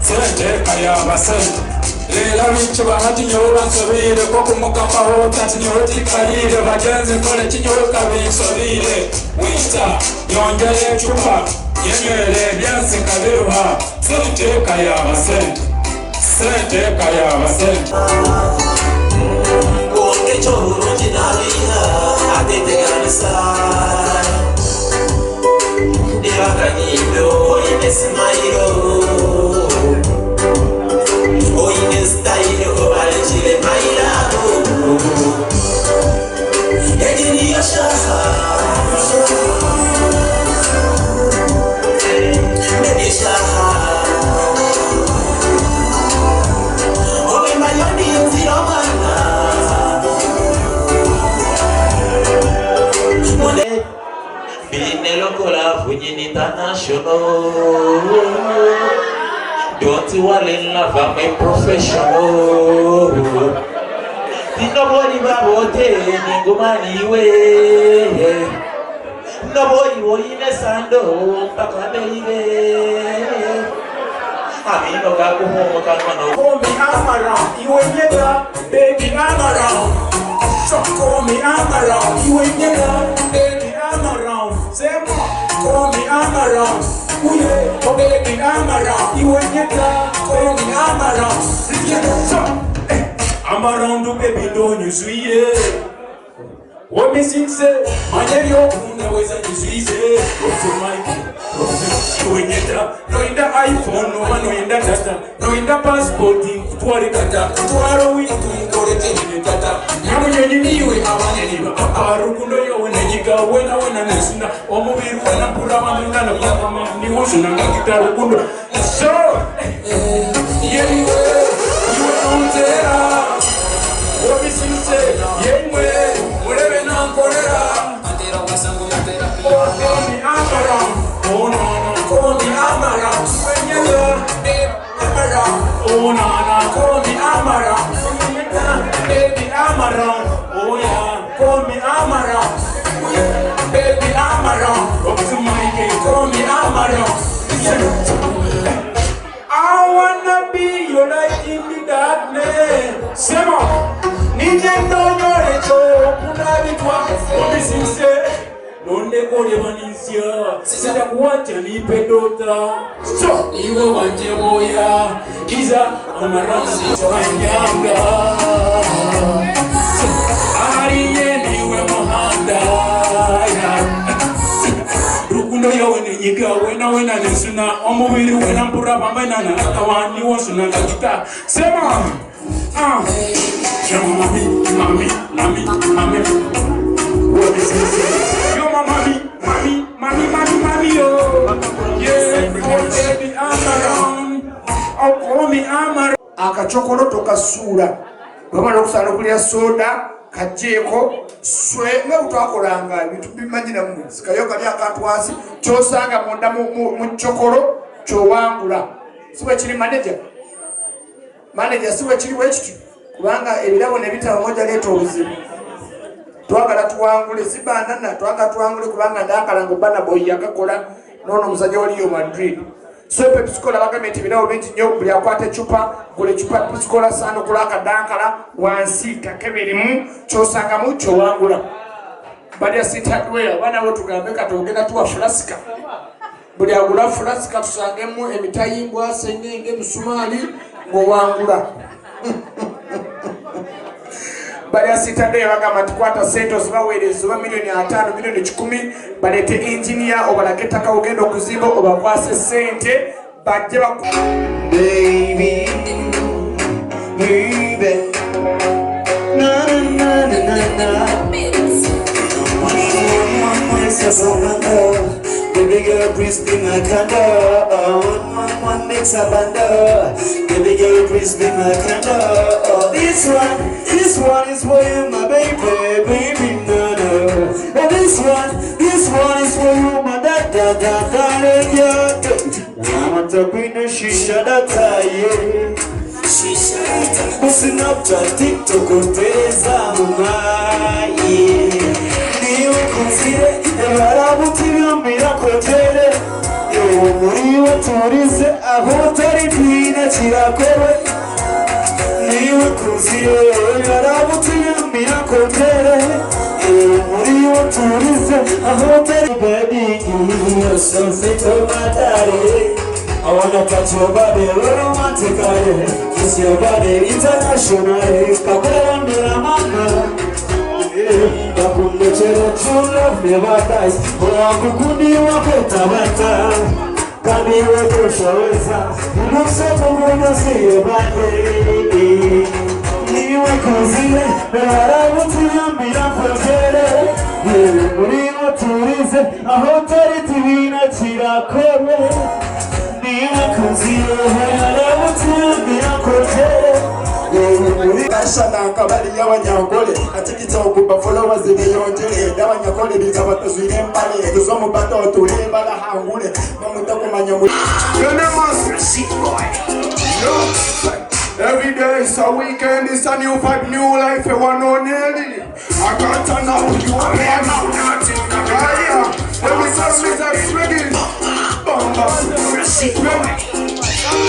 Sante kayaba sante Lela micho bahati nyoba nsabire Koko mukamaho tati nyoti kalire Bagenzi kole kinyoka binsobire Winter nyongere chupa Yenywele byansi kabiruha Sante kayaba sante Sante kayaba sante Kuonge chohuru jinabiha Atete ganisa Divaganilo Oine smailo Oine style Alechile mailado Egini yashaha Baby shaha Obe mayoni yuziromana Mone Binelo kola Funyin international Don't you want in love, I'm a professional. Nobody about it, money way. Nobody will in a sando, Papa baby. I mean, no go home, call me, I'm around. You ain't never, baby, I'm around. So call me, I'm around. You ain't never, baby, I'm around. Say, call me, I'm around. Oh baby, I'm around. You ain't get that. Call me, I'm around. I'm around, baby, don't you sweet? What me sing say? My name you always at the sweet. What's your mic? You ain't get that. No in the iPhone, no one in the data. No in the passport, to a data. To a week, to go to the data. Yamu you have any Rukundo, when you go when I want to listen. Or move in when I put up on the emotion and guitar. So, yeah, you don't tell. What is you say? Yeah, whatever now, call me, I'm around. Oh, no, call me, I'm around. When you're I'm around. Oh, no, call me, I'm around. Baby, I'm around. Oh, yeah, call me, I'm around. Baby, I'm around. Up to my game, call me, I'm around. I wanna be your light in the darkness. Sema, Nintendo Yorecho, Punabitwa, what is you say? Don't they call you an easier? Said I want to leave a daughter. So, you want your boy, Isa, I'm around, so I'm younger. Yo, wena nesuna omubiri wena mpura pamena na kawani wosuna kakita. Sema. Yo mami. What is this? Yo mami yo. Yeah, oh baby I'm around. Oh call me I'm around. Akachokoloto kasura. Bamala okusala kulya soda kajeeko swe ng'utwakolanga ebintu bimanyira mu sikayo kali akantu wansi kyosanga munda mu chokolo kyowangula siwe kiri manager siwe kiri wekiti kubanga ebirabo ne bitabo moja leeta obuzibu twagala tuwangule sibanana twagala tuwangule kubanga ndakalanga bana boy yakakola nono musajja waliyo Madrid so pepsikola bagamenti binawo bingi nnyo buli akwata ecupa gula ecupa pepsikola sano kulaka dankala wansi kakebirimu kyosangamu kyowangula balya sitadweya bana bo tugambe katogenda tuwa fulasika buli agula fulasika tusangemu emitayimbwa sengenge misumali ng'owangula balya sitadweya bagamba tukwata sente ozibaweereza oba milioni 5 milioni 10 baleete engineer obalage ettaka ogenda okuzimba obakwase sente bajje baby Baby girl, please be my candle. One makes a bundle. Baby girl, please be my candle. This one is for you, my baby, no. And this one is for you, my darling. I'm a tapina, shisha data, yeah. Shisha data. Listen up to TikTok, Teresa, yeah. You consider muri waturize aho tari twina kirakore niwe kuzire yarabutiyamira kotere muri waturize aho tari baby you so sweet oh my darling I wanna touch your body romantically kiss your body internationally kakwandira mama Bakunechero true love never dies. Oyakukundi waketabata. Kaniwe kushaweza. Unukse kumuna siye bade. Niwe kuzile. Meharabuti yambira kwekere. Niwe turize. Ahotari tivina chirakore. Niwe kuzile. Meharabuti yambira kwekere. Kashananga bali y'Ankole atikitsa okuba followers beyonjere y'Ankole bitabatazwire empale tuzomu bato tuleba la hangule mamutakumanya mu every day is a weekend, it's a new vibe, new life, you want no nearly. I can't turn up with you, I'm nothing. Let me start with that swinging.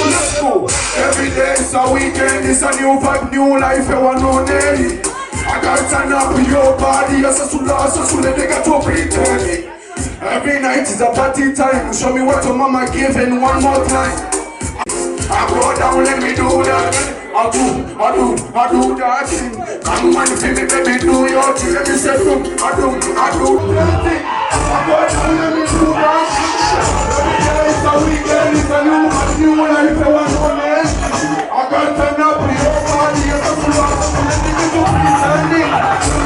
Let's go. Every day is a weekend, it's a new vibe, new life, you want no nearly. I can't turn up with your body, you're so lost, so let me get to pretend. Every night is a party time, show me what your mama gave and one more time. I go down, let me do that. I do that thing. Come on, feel me, baby, do your thing. Let me say, I do that thing. I go down, let me do that thing. Every day is a weekend, it's a new life, I want to man. I can't turn up with your body, you're so full of let me get to pretending.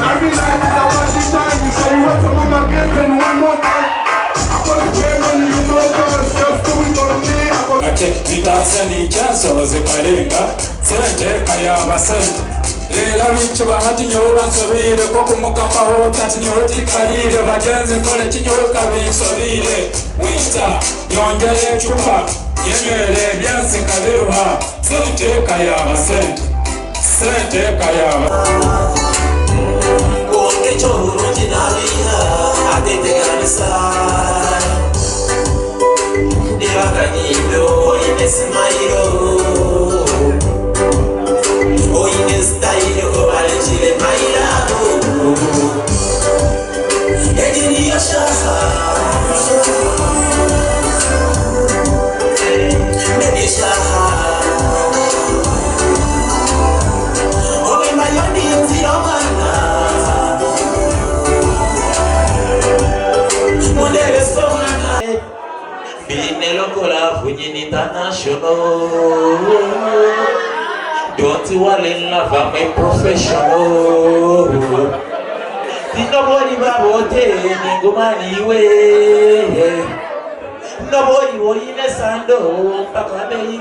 Every night is a party time, you say what your mama gave and one more time. I go to pay money, you know, girls, just do it on me. Nitasani chanso zikalenga Sante kayaba sante Lela micho bahati nyoba nsobire Koko mukamba hotati nyoti kalire Bajenzi kole chinyoka binsobire Winter yonjele chupa Yenywele byansi kabiruha Sante kayaba Sante kayaba Konge choro jinaliha Adete ganisa Kanilo, oine smile, oine style, ovale chile mailado. Egiri yashaha, baby shaha. Obe mayoni yomana, mundele somana. Queen International. Don't worry, love, I'm a professional. Nobody about it, go money way. Nobody will in a sando, Papa baby.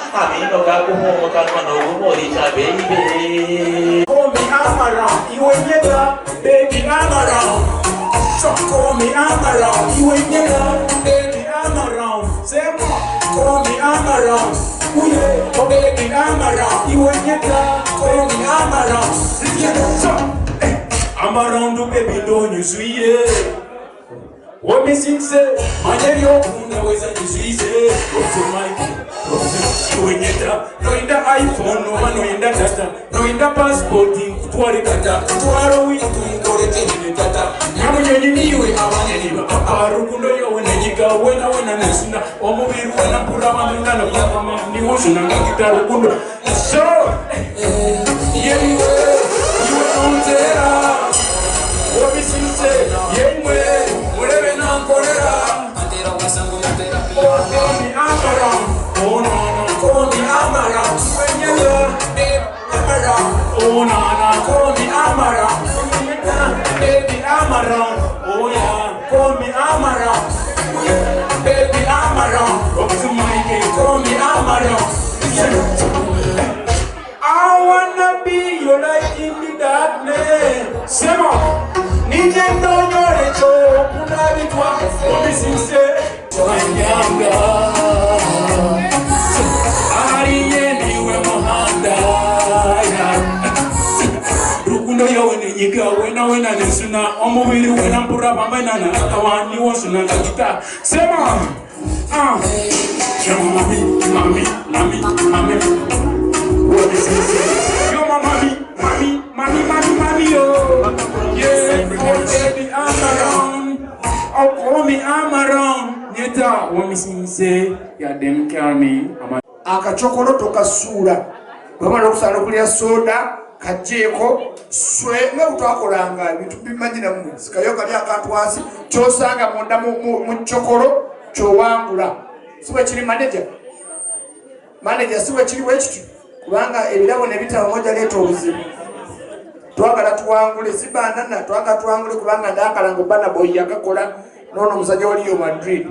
I mean, no go home, can't no baby. Call me, I'm around. You ain't never, baby, I'm around. So call me, I'm around. You ain't never, baby, I'm around. Say more. Call me, I'm around. Ooh yeah, oh baby, I'm around. You ain't never, call me, I'm around. So, I'm around, baby, don't you sweet it? What me sing say? My name yo, always a disease. What's in my no in the iPhone, no in the data, no in the passport, to data, to our way to the data. Yamu yoni I want any Arukundo yo when you go when I want to listen, or move when I put up on the Yama, the ocean and guitar. So, yeah, you don't tell. What me sing say? Yeah, whatever Ankole. Call me, I'm around. Oh no, call me, I'm around. When you love, baby, I'm around. Oh no, call me, I'm around. Baby, I'm around. Oh yeah, call me, I'm around. Baby, I'm around. Up to my game, call me, I'm around. I wanna be your light in the darkness. Simon. Nije ndonyo lecho kuna bitwa obisinse wanyanga ariye niwe muhanda rukundo yawe nenyiga wena nesuna omubiri wena mpura pamena na akawani wosuna ngita sema mami what is this yo mami yo yeah baby I'm around oh call me I'm around nyeta when me say yeah them carry me akachokolo tokasula bamala okusala kulya soda kajeko swe nga utakolanga bintu bimanyina mu sikayo kali akantu wasi kyosanga munda mu chokolo kyowangula siwe kiri manager siwe kiri wekitu kubanga ebirabo nebitabo moja leto obuzibu twagala tuwangule sibanana twagala tuwangule kubanga ndakalango bana boy yakakola nono musajja waliyo Madrid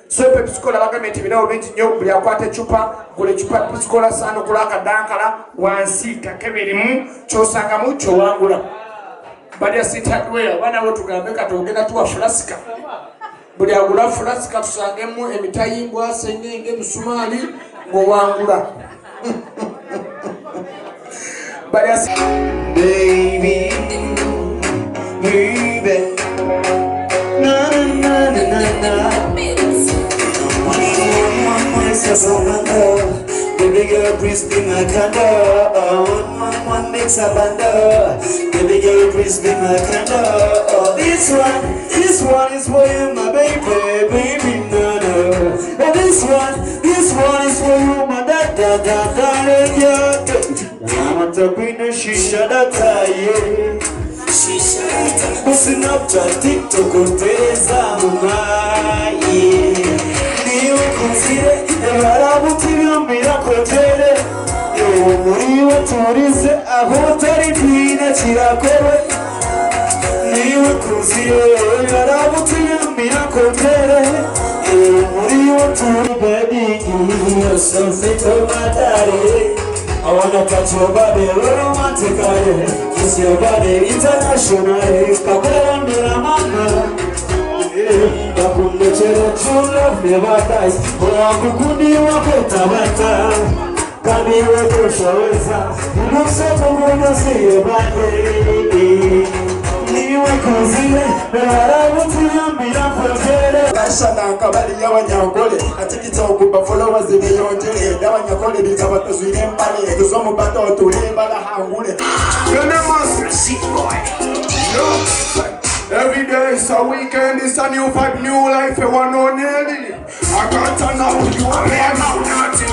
so pepsikola bagamenti binawo bingi nnyo buli akwata ecupa gula ecupa pepsikola sano kulaka dankala wansi kakebirimu kyosangamu kyowangula bali asitadweya bana bo tugambe katogenda tuwa fulasika buli agula fulasika tusangemu emitayimbwa sengenge musumali ngowangula bali asi baby na na na na na baby girl, please be my candle. One makes a bundle. Baby girl, please be my candle. This one is for you, my baby, no. And this one is for you, my darling. I'm to be the shisha that shisha. Pushing up to TikTok, Teresa, Muriwe turize aho tari twine kirakore niwe kuziye yarabutiyamira kotere muriwe turi bedding so fit matare I wanna touch your body romantically kiss your body internationally kakwendera mama bakundekera true love never dies wakukundi wakotabata Kamiwe kushaweza Muksepo mwana siye bade Niwe kuzile Mewarabu tiyambira kwezele Kasha na nkabali ya Ankole Atikita okuba followers ni yonjele Dawa Ankole bizaba tuzwine mbale Tuzomu bato tule bala hangule Your name is Seat Boy Every day is a weekend, it's a new vibe, new life, you want no nearly I can't turn out, you want me out, nothing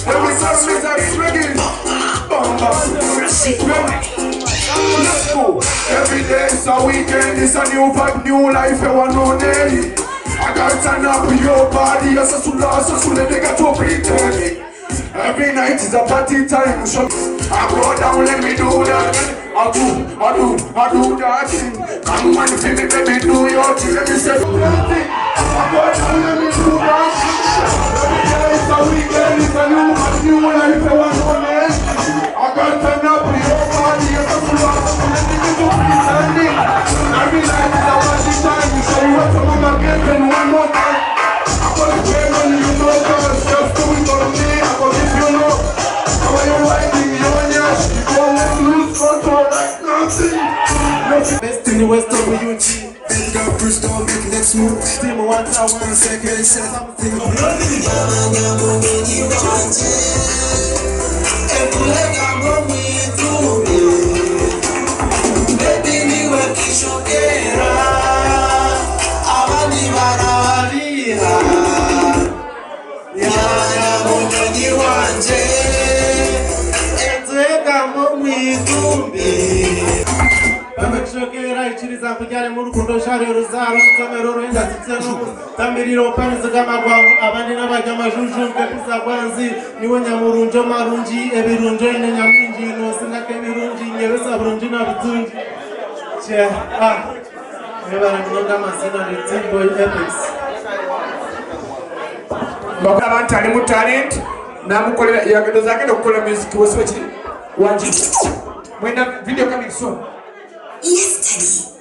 every song is a swinging let's go. Every day is a weekend, it's a new vibe, new life, you want no nearly I can't turn up your body. As a sula, they got to pretend. Every night is a party time. So I go down, let me do that. I do that thing. Come on, baby, do your thing. Let me say that thing. I go down, let me do that. It's a weekend, it's a new life, I want to live. I can't turn up your body. As a sula, let me do pretending. Every night is a party time. So you want to come again, then one more time. I go to pay money, you know that. Just do it on me. I go give you know. How are you riding? You and your you don't let lose control like nothing. Best in the Western Uganda. Bend up, first don't make next move. Team one second, something. Kujyana mu rukundo shari ruzaro nsomero ruhinda tseno tamiriro paniza gamagwa abandi n'abajya majuju kapisa kwanzi niwe nyamurunjo marunji ebirunjo ine nyaminji no sinake birunji nyebesa burunji na bitunji che ebara mnonga masina ni Timboy Epics bakaba abantu ali mu talent namukolera yagendo zake okukola music woswechi wanji mwenda video coming soon. Yes,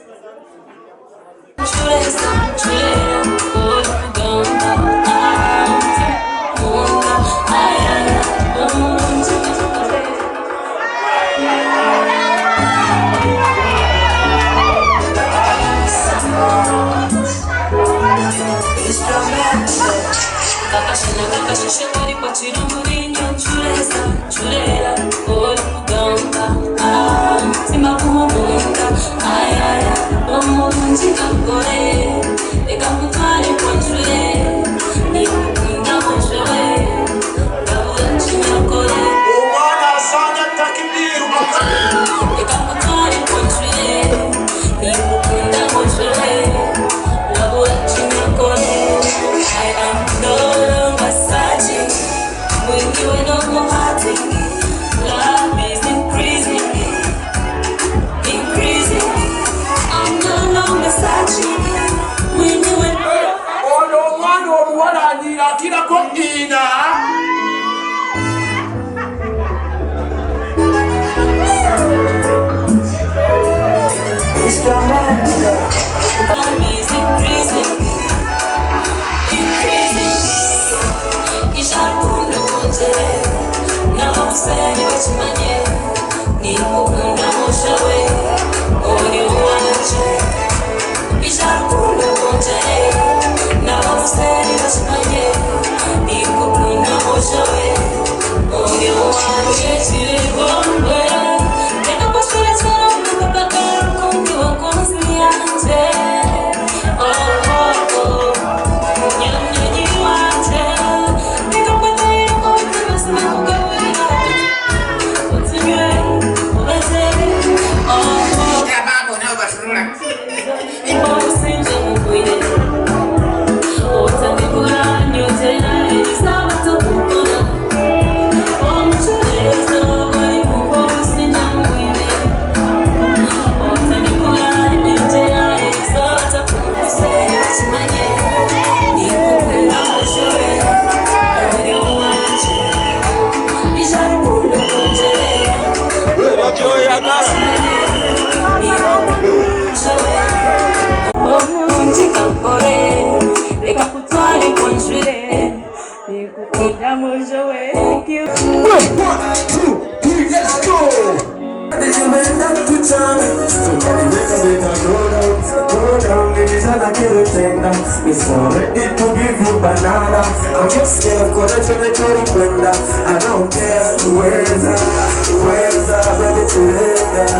It's already to give you banana. I'm just scared of I don't care. Where's up, ready to later?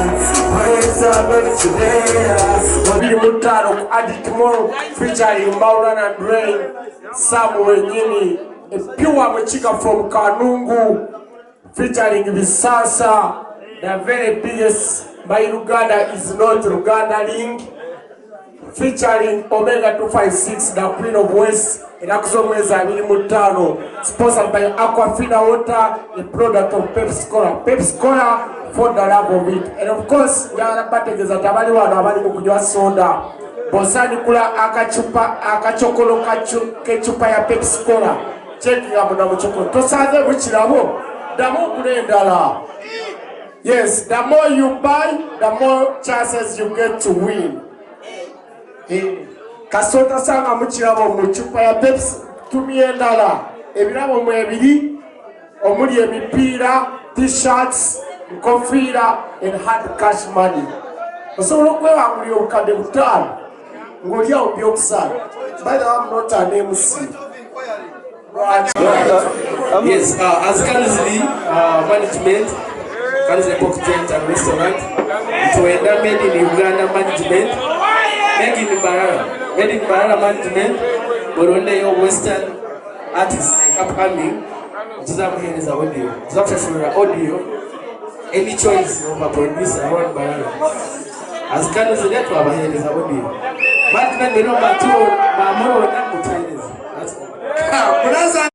Where's up, ready to later? Wabili mutaro adi tomorrow featuring Maureen and Rain. Samuel Nyini, a pure machika from Kanungu, featuring Visasa. The very biggest by Uganda is not Uganda link. featuring Omega 256, the Queen of West, in Akuzomwezi 25, sponsored by Aquafina Water, a product of Pepsi Cola. Pepsi Cola for the love of it. And of course, yala bategeza tabali wano abali mukujwa soda. Bosani kula akachokolo kechupa ya Pepsi Cola. Cheki ya muna mchokolo. Tosaze mchilabo. The more kulendala. Yes, the more you buy, the more chances you get to win. Kasota sanga mchilabo mchupa ya Pepsi tumiendala. Ebirabo mwebiri omuli emipira, t-shirts, kofiira and hard cash money. Osobola okwewangulira obukadde butaano ng'olya obyokusala. By the way, I'm not an MC. Yes, as Kanzli management, Kanzli Pork Joint and Restaurant, tuenda made in Uganda management, made in MBARARA management, Boronde yo Western artists like upcoming, tuzamuhereza audio, tuzafashura audio, any choice of a producer around MBARARA. As Kanzli letu abahereza audio. Management bino matuo, mamoro na mutaineza. That's all. Brother